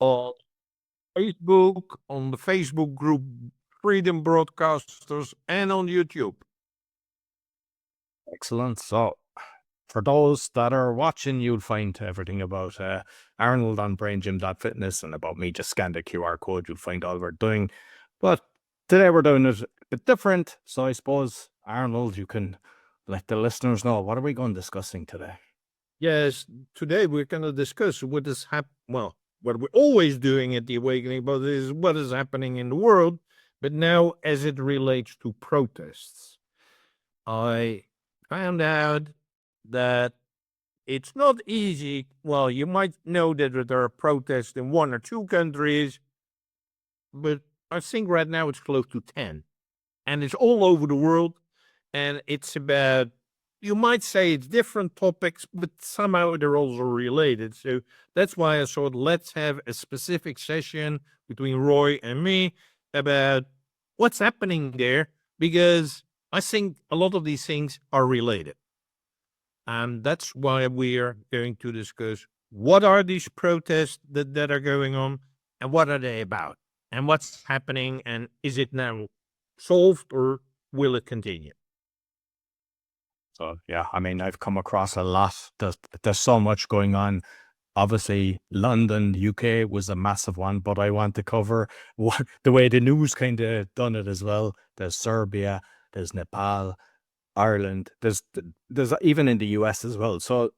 on Facebook, on the Facebook group Freedom Broadcasters, and on YouTube. Excellent. So, for those that are watching, you'll find everything about Arnold on BrainGym.fitness and about me. Just scan the QR code, you'll find all we're doing. But today we're doing it a bit different. So I suppose, Arnold, you can let the listeners know, what are we going discussing today? Yes, today we're going to discuss what is what we're always doing at the Awakening, but is what is happening in the world, but now as it relates to protests. I found out that it's not easy. Well, you might know that there are protests in 1 or 2 countries, but I think right now it's close to 10. And it's all over the world. And it's about, you might say it's different topics, but somehow they're also related. So that's why I thought let's have a specific session between Roy and me about what's happening there, because I think a lot of these things are related. And that's why we are going to discuss what are these protests that are going on and what are they about and what's happening, and is it now solved or will it continue? So, yeah, I mean, I've come across a lot. There's so much going on. Obviously, London, UK was a massive one, but I want to cover the way the news kind of done it as well. There's Serbia, there's Nepal, Ireland, there's even in the US as well. So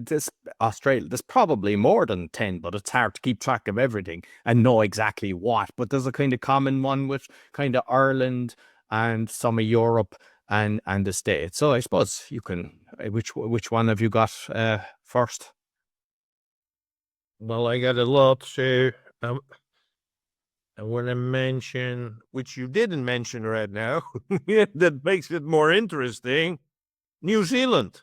this Australia, there's probably more than 10, but it's hard to keep track of everything and know exactly what. But there's a kind of common one with kind of Ireland and some of Europe and the States. So I suppose you can, which one have you got first? Well, I got a lot. So I want to mention, which you didn't mention right now, that makes it more interesting, New Zealand.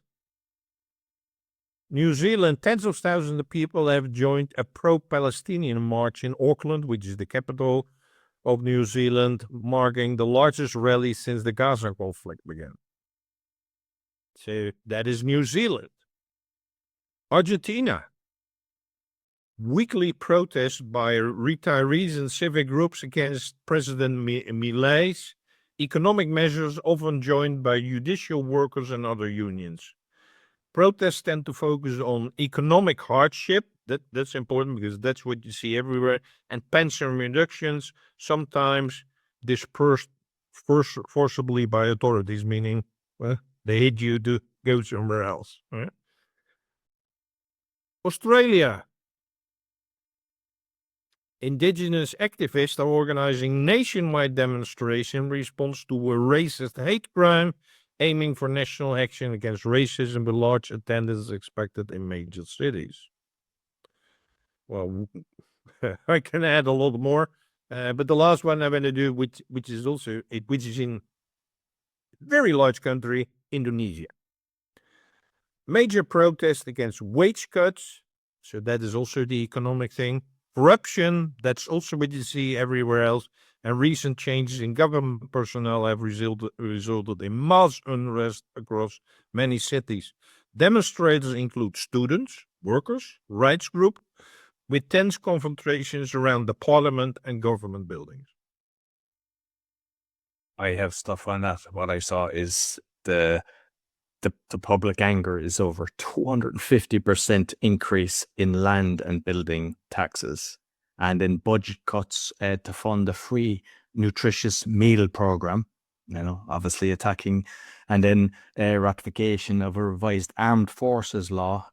New Zealand, tens of thousands of people have joined a pro-Palestinian march in Auckland, which is the capital of New Zealand, marking the largest rally since the Gaza conflict began. So that is New Zealand. Argentina. Weekly protests by retirees and civic groups against President Milei's economic measures, often joined by judicial workers and other unions. Protests tend to focus on economic hardship. That's important because that's what you see everywhere. And pension reductions, sometimes dispersed forcibly by authorities, meaning, well, they hit you to go somewhere else. Right? Australia. Indigenous activists are organizing nationwide demonstration in response to a racist hate crime, aiming for national action against racism with large attendance expected in major cities. Well, I can add a lot more, but the last one I'm going to do, which is in very large country, Indonesia. Major protest against wage cuts, so that is also the economic thing. Corruption, that's also what you see everywhere else. And recent changes in government personnel have resulted in mass unrest across many cities. Demonstrators include students, workers, rights groups, with tense confrontations around the parliament and government buildings. I have stuff on that. What I saw is the public anger is over 250% increase in land and building taxes, and in budget cuts to fund a free nutritious meal program, obviously attacking, and then ratification of a revised armed forces law,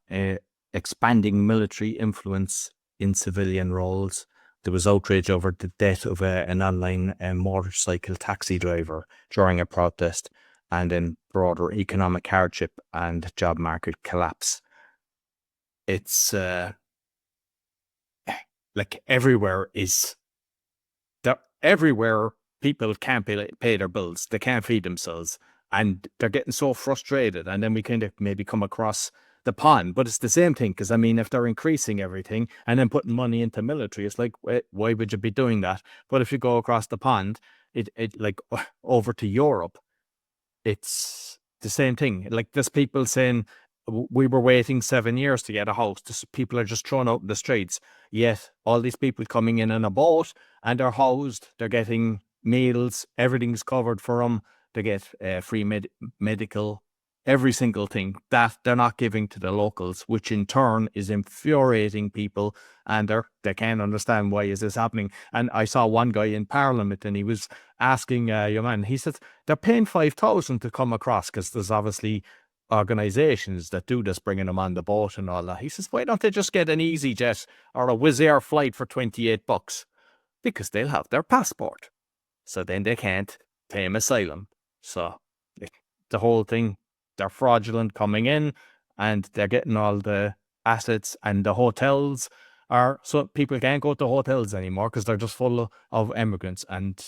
expanding military influence in civilian roles. There was outrage over the death of an online motorcycle taxi driver during a protest, and then broader economic hardship and job market collapse. It's like everywhere people can't pay their bills. They can't feed themselves, and they're getting so frustrated. And then we kind of maybe come across the pond, but it's the same thing. Because I mean, if they're increasing everything and then putting money into military, it's like, why would you be doing that? But if you go across the pond, it like over to Europe, it's the same thing. Like, there's people saying we were waiting 7 years to get a house. People are just thrown out in the streets. Yet all these people coming in a boat and they're housed, they're getting meals, everything's covered for them. They get free medical, every single thing that they're not giving to the locals, which in turn is infuriating people, and they can't understand why is this happening. And I saw one guy in Parliament, and he was asking your man. He said they're paying 5,000 to come across because there's obviously organizations that do this, bringing them on the boat and all that. He says, why don't they just get an EasyJet or a Wizz Air flight for $28? Because they'll have their passport, so then they can't pay him asylum. So the whole thing, they're fraudulent coming in, and they're getting all the assets, and the hotels are, so people can't go to hotels anymore because they're just full of immigrants, and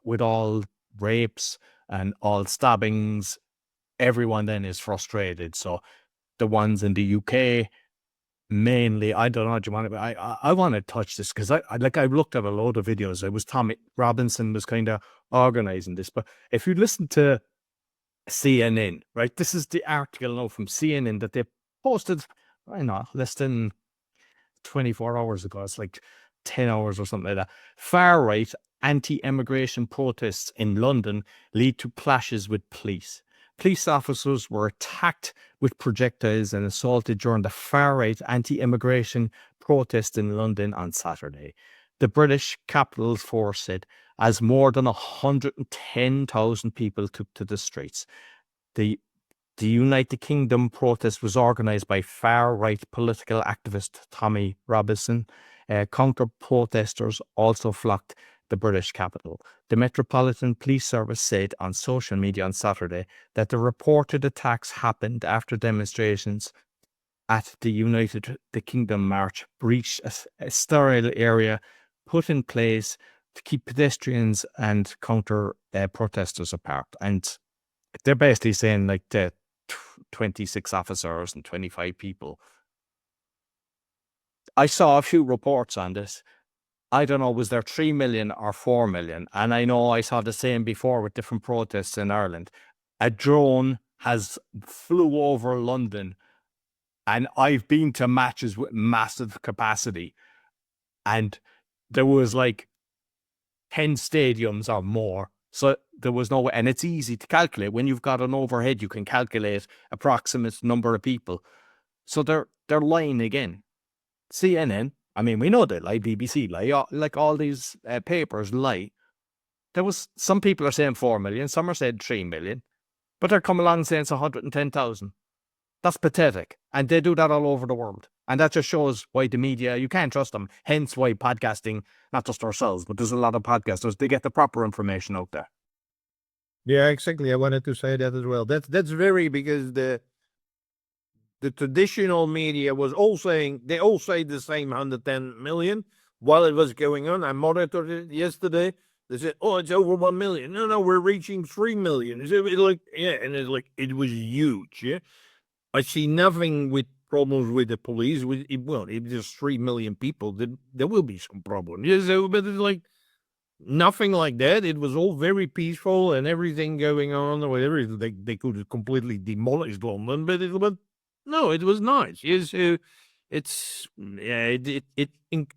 with all rapes and all stabbings, everyone then is frustrated. So the ones in the UK, mainly, I don't know, do you want to, I want to touch this because I looked at a load of videos. It was Tommy Robinson was kind of organizing this, but if you listen to CNN, right, this is the article now from CNN that they posted, I don't know, less than 24 hours ago. It's like 10 hours or something like that. Far right anti-immigration protests in London lead to clashes with police. Police officers were attacked with projectiles and assaulted during the far-right anti-immigration protest in London on Saturday. The British Capital Force said as more than 110,000 people took to the streets. The United Kingdom protest was organised by far-right political activist Tommy Robinson. Counter-protesters also flocked the British capital. The Metropolitan Police Service said on social media on Saturday that the reported attacks happened after demonstrations at the Kingdom March breached a sterile area put in place to keep pedestrians and counter-protesters apart. And they're basically saying like the 26 officers and 25 people. I saw a few reports on this. I don't know, was there 3 million or 4 million? And I know I saw the same before with different protests in Ireland. A drone has flew over London, and I've been to matches with massive capacity, and there was like 10 stadiums or more. So there was no way, and it's easy to calculate. When you've got an overhead, you can calculate approximate number of people. So they're lying again. CNN, I mean, we know they lie, BBC lie, like all these papers lie. There was, some people are saying 4 million, some are saying 3 million, but they're coming along saying it's 110,000. That's pathetic. And they do that all over the world. And that just shows why the media, you can't trust them. Hence why podcasting, not just ourselves, but there's a lot of podcasters, they get the proper information out there. Yeah, exactly. I wanted to say that as well. That's very, because the traditional media was all saying, they all say the same 110 million while it was going on. I monitored it yesterday. They said, oh, it's over 1 million. No, we're reaching 3 million. It's like, yeah, and it's like, it was huge. Yeah. I see nothing with problems with the police. If there's 3 million people, then there will be some problems. Yeah, so, but it's like nothing like that. It was all very peaceful and everything going on or whatever. They could have completely demolished London, but no, it was nice. Yes, it's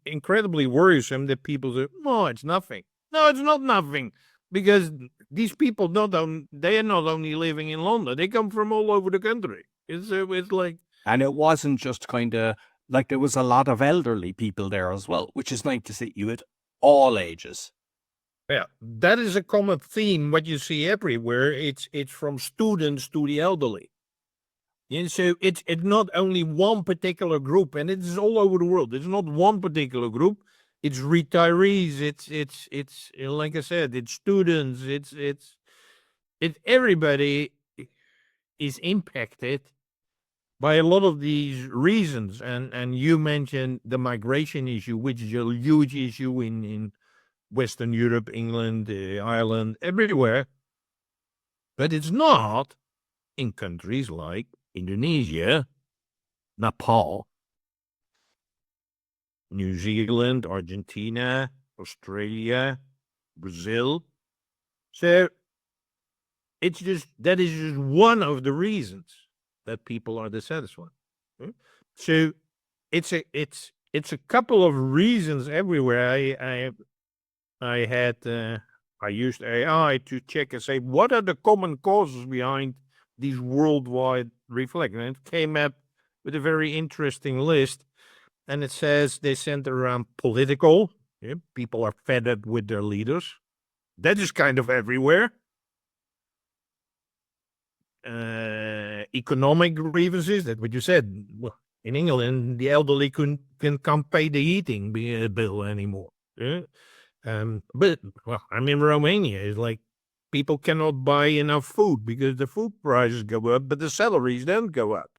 incredibly worrisome that people say, "No, it's nothing." No, it's not nothing, because these people they are not only living in London; they come from all over the country. It's like, and it wasn't just kind of like, there was a lot of elderly people there as well, which is nice to see. You at all ages. yeah, that is a common theme. What you see everywhere, it's from students to the elderly. And so it's not only one particular group, and it is all over the world. It's not one particular group. It's retirees. It's like I said, it's students. It's everybody is impacted by a lot of these reasons. And you mentioned the migration issue, which is a huge issue in Western Europe, England, Ireland, everywhere. But it's not in countries like Indonesia, Nepal, New Zealand, Argentina, Australia, Brazil. So that is just one of the reasons. that people are dissatisfied. So it's a couple of reasons everywhere. I used AI to check and say what are the common causes behind these worldwide reflections. And it came up with a very interesting list, and it says they center around political. Yeah, people are fed up with their leaders. That is kind of everywhere. Economic grievances. That's what you said. Well, in England, the elderly can't pay the heating bill anymore. Yeah? But well, I'm in Romania. It's like people cannot buy enough food because the food prices go up, but the salaries don't go up.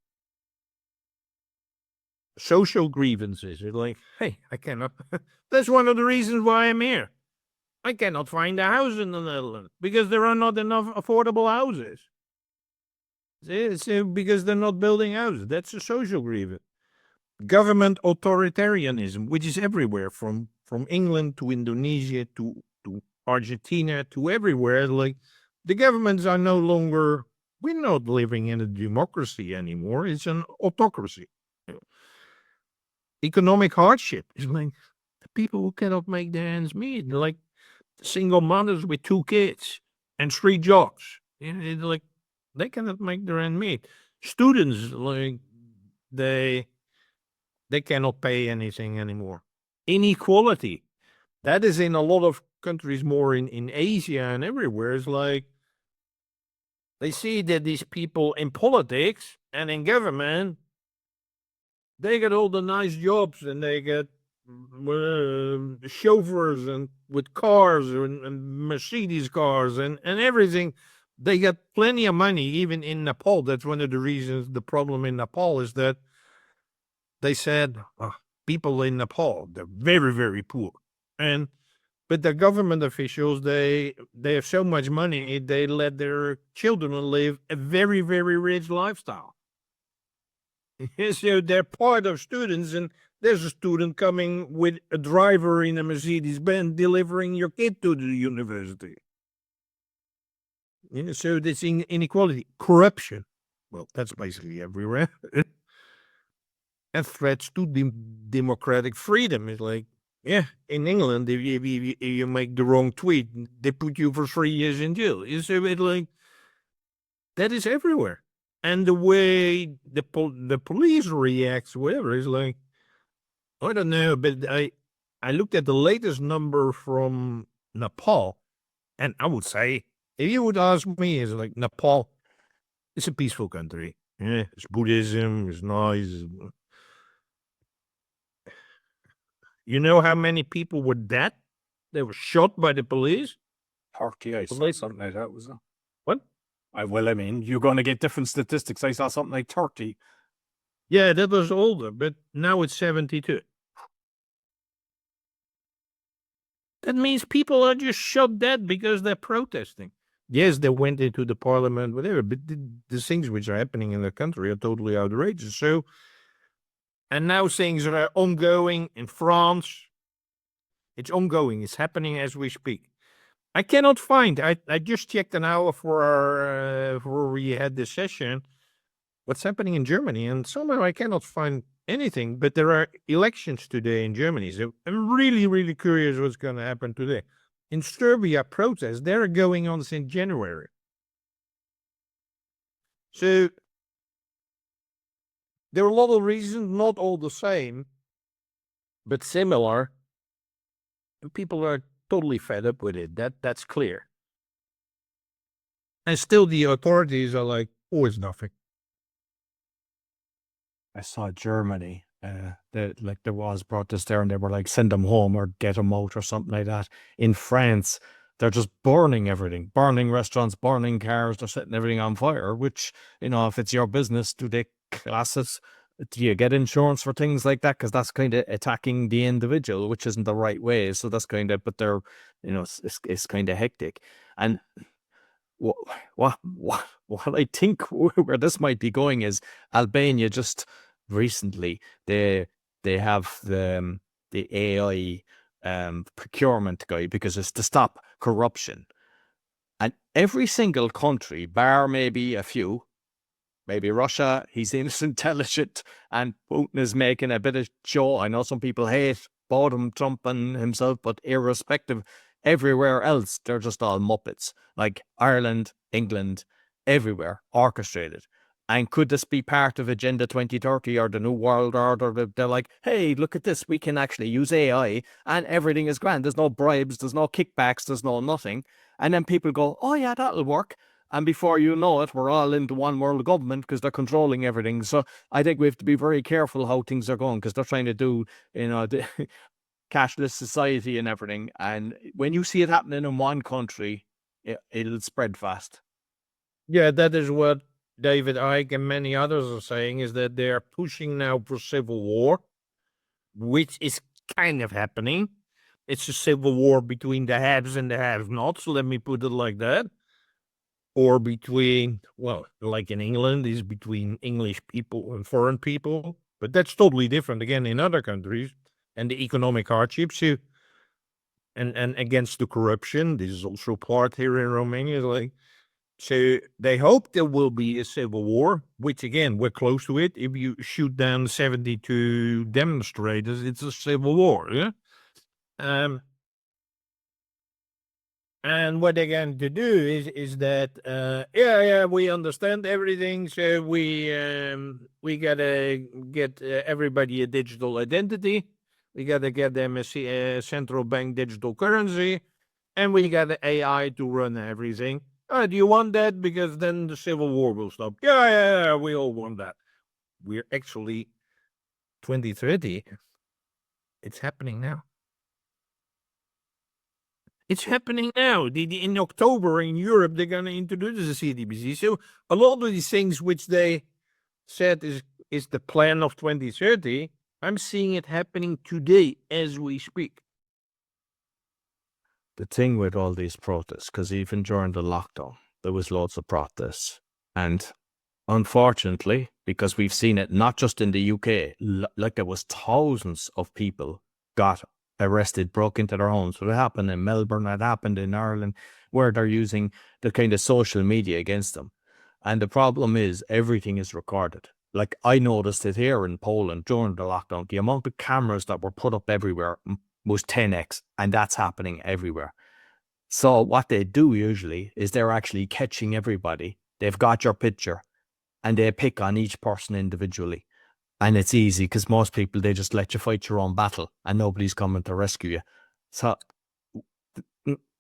Social grievances. It's like, hey, I cannot. That's one of the reasons why I'm here. I cannot find a house in the Netherlands because there are not enough affordable houses. It's because they're not building houses. That's a social grievance. Government authoritarianism, which is everywhere, from England to Indonesia to Argentina to everywhere. Like the governments are no longer. We're not living in a democracy anymore. It's an autocracy. Economic hardship is like the people who cannot make their ends meet, like single mothers with 2 kids and 3 jobs. It's like they cannot make their end meet. Students, like they cannot pay anything anymore. Inequality, that is in a lot of countries, more in Asia and everywhere. It's like they see that these people in politics and in government, they get all the nice jobs and they get chauffeurs and with cars and Mercedes cars and everything. They get plenty of money, even in Nepal. That's one of the reasons. The problem in Nepal is that they said people in Nepal, they're very, very poor. But the government officials, they have so much money, they let their children live a very, very rich lifestyle. So they're part of students, and there's a student coming with a driver in a Mercedes-Benz delivering your kid to the university. So this inequality, corruption, well, that's basically everywhere. And threats to democratic freedom. Is like, yeah, in England, if you make the wrong tweet, they put you for 3 years in jail. It's a bit like, that is everywhere. And the way the police reacts, whatever, is like, I don't know, but I looked at the latest number from Nepal, and I would say, if you would ask me, it's like Nepal, it's a peaceful country. Yeah, it's Buddhism, it's nice. You know how many people were dead? They were shot by the police. 30, I saw something like that, was it? What? Well, I mean, you're going to get different statistics. I saw something like 30. Yeah, that was older, but now it's 72. That means people are just shot dead because they're protesting. Yes, they went into the parliament, whatever, but the things which are happening in the country are totally outrageous. So, and now things are ongoing in France. It's ongoing. It's happening as we speak. I cannot find. I just checked an hour for our before we had this session. What's happening in Germany? And somehow I cannot find anything. But there are elections today in Germany, so I'm really, really curious what's going to happen today. In Serbia, protests, they're going on since January. So there are a lot of reasons, not all the same, but similar. And people are totally fed up with it. That's clear. And still the authorities are like, oh, it's nothing. I saw Germany, there was protests there, and they were like, send them home or get them out or something like that. In France, they're just burning everything, burning restaurants, burning cars, they're setting everything on fire, which, if it's your business, do they class it? Do you get insurance for things like that? Because that's kind of attacking the individual, which isn't the right way. So that's kind of, but they're, it's kind of hectic. And what I think where this might be going is Albania just recently they have the AI procurement guide, because it's to stop corruption, and every single country, bar maybe a few, maybe Russia, he seems intelligent, and Putin is making a bit of show. I know some people hate both him, Trump and himself, but irrespective, everywhere else, they're just all Muppets. Like Ireland, England, everywhere, orchestrated. And could this be part of Agenda 2030 or the New World Order? They're like, hey, look at this. We can actually use AI and everything is grand. There's no bribes, there's no kickbacks, there's no nothing. And then people go, oh yeah, that'll work. And before you know it, we're all into one world government because they're controlling everything. So I think we have to be very careful how things are going, because they're trying to do, the cashless society and everything. And when you see it happening in one country, it'll spread fast. Yeah, that is what David Icke and many others are saying, is that they are pushing now for civil war, which is kind of happening. It's a civil war between the haves and the have-nots, let me put it like that. Or between, well, like in England, is between English people and foreign people. But that's totally different again in other countries. And the economic hardships, and against the corruption. This is also part here in Romania. Like, so they hope there will be a civil war, which again, we're close to it. If you shoot down 72 demonstrators, it's a civil war. Yeah. And what they're going to do is that we understand everything, so we gotta get everybody a digital identity. We gotta get them a central bank digital currency, and we got the AI to run everything. Do you want that? Because then the civil war will stop. Yeah, we all want that. We're actually 2030. It's happening now. It's happening now. In October in Europe, they're going to introduce the CDBC. So a lot of these things which they said is the plan of 2030, I'm seeing it happening today as we speak. The thing with all these protests, because even during the lockdown, there was lots of protests. And unfortunately, because we've seen it not just in the UK, like there was thousands of people got arrested, broke into their homes. So it happened in Melbourne, it happened in Ireland, where they're using the kind of social media against them. And the problem is everything is recorded. Like I noticed it here in Poland during the lockdown, the amount of cameras that were put up everywhere was 10x, and that's happening everywhere. So what they do usually is they're actually catching everybody. They've got your picture and they pick on each person individually. And it's easy because most people, they just let you fight your own battle and nobody's coming to rescue you. So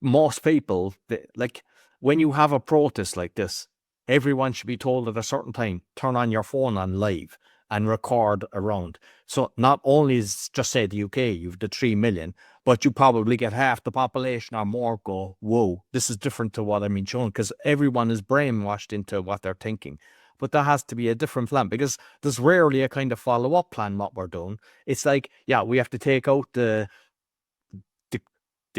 most people, like when you have a protest like this, everyone should be told at a certain time, turn on your phone on live and record around. So not only is just say the UK, you've the 3 million, but you probably get half the population or more go, whoa, this is different to what I'm being shown, because everyone is brainwashed into what they're thinking. But there has to be a different plan, because there's rarely a kind of follow-up plan what we're doing. It's like, yeah, we have to take out the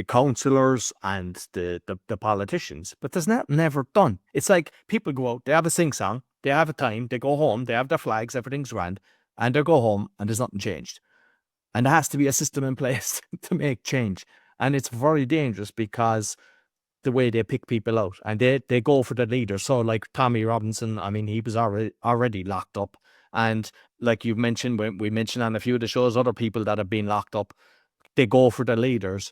councillors and the politicians, but there's never done. It's like people go out, they have a sing-song, they have a time, they go home, they have their flags, everything's grand, and they go home and there's nothing changed. And there has to be a system in place to make change. And it's very dangerous because the way they pick people out and they go for the leaders. So like Tommy Robinson, I mean, he was already locked up. And like you've mentioned, when we mentioned on a few of the shows, other people that have been locked up, they go for the leaders.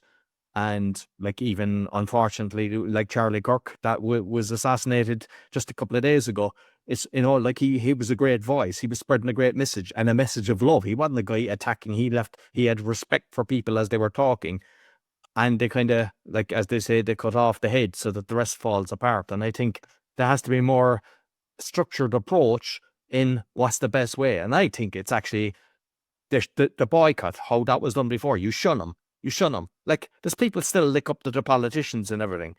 And like even unfortunately, like Charlie Kirk, that was assassinated just a couple of days ago. It's, like he was a great voice. He was spreading a great message and a message of love. He wasn't the guy attacking. He had respect for people as they were talking. And they kind of, like, as they say, they cut off the head so that the rest falls apart. And I think there has to be more structured approach in what's the best way. And I think it's actually the boycott, how that was done before. You shun them. You shun them. Like, there's people still lick up to the politicians and everything.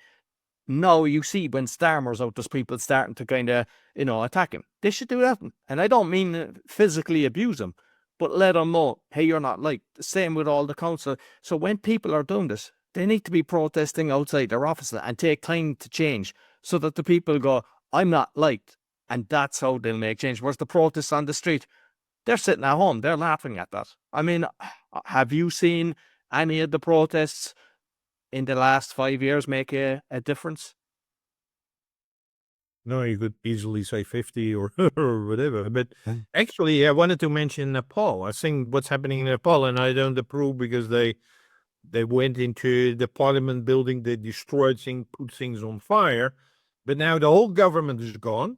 Now you see when Starmer's out, there's people starting to kind of, attack him. They should do that. And I don't mean physically abuse him, but let them know, hey, you're not liked. The same with all the council. So when people are doing this, they need to be protesting outside their offices and take time to change so that the people go, I'm not liked. And that's how they'll make change. Whereas the protests on the street, they're sitting at home. They're laughing at that. I mean, have you seen any of the protests in the last 5 years make a difference? No, you could easily say 50 or, or whatever. But Yeah. actually, I wanted to mention Nepal. I think what's happening in Nepal, and I don't approve because they went into the parliament building, they destroyed things, put things on fire. But now the whole government is gone.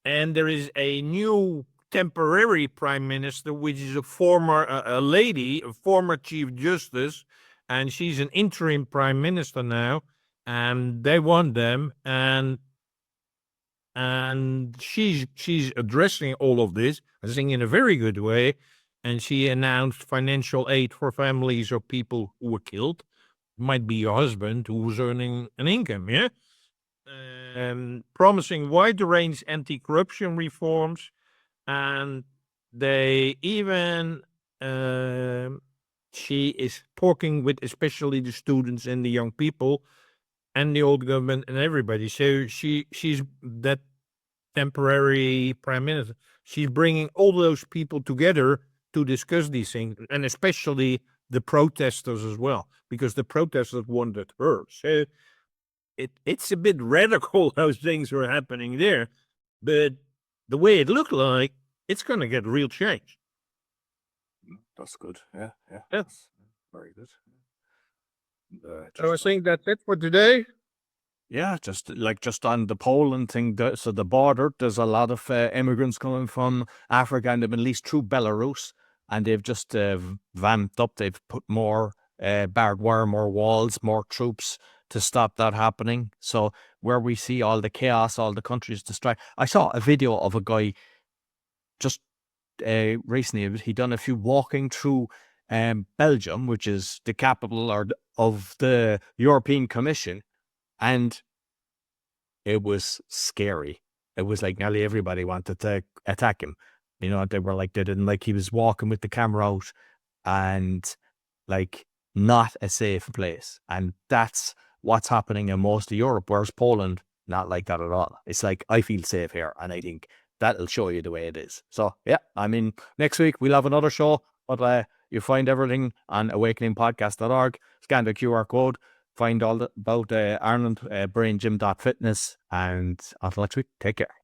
And there is a new temporary prime minister, which is a former, a lady, a former chief justice. And she's an interim prime minister now. And they want them. And she's addressing all of this, I think, in a very good way. And she announced financial aid for families of people who were killed. Might be your husband who was earning an income, yeah. Promising wide range anti-corruption reforms, and they even she is talking with especially the students and the young people and the old government and everybody. So she's that temporary prime minister. She's bringing all those people together to discuss these things, and especially the protesters as well, because the protesters wanted her. So it's a bit radical how things are happening there, but the way it looked like, it's going to get real change. That's good. Yeah. Yes. Very good. So I think that's it for today. Yeah, just on the Poland thing, so the border, there's a lot of immigrants coming from Africa and the Middle East through Belarus, and they've just vamped up. They've put more barbed wire, more walls, more troops to stop that happening. So where we see all the chaos, all the countries destroyed. I saw a video of a guy just recently. He done a few walking through Belgium, which is the capital of the European Commission. And it was scary. It was like nearly everybody wanted to attack him. You know, they didn't like he was walking with the camera out, and like not a safe place. And that's what's happening in most of Europe, whereas Poland, not like that at all. It's like, I feel safe here, and I think that'll show you the way it is. So yeah, I mean, next week we'll have another show, but you find everything on awakeningpodcast.org. Scan the QR code. Find all about Arnold, BrainGym.fitness, and until next week, take care.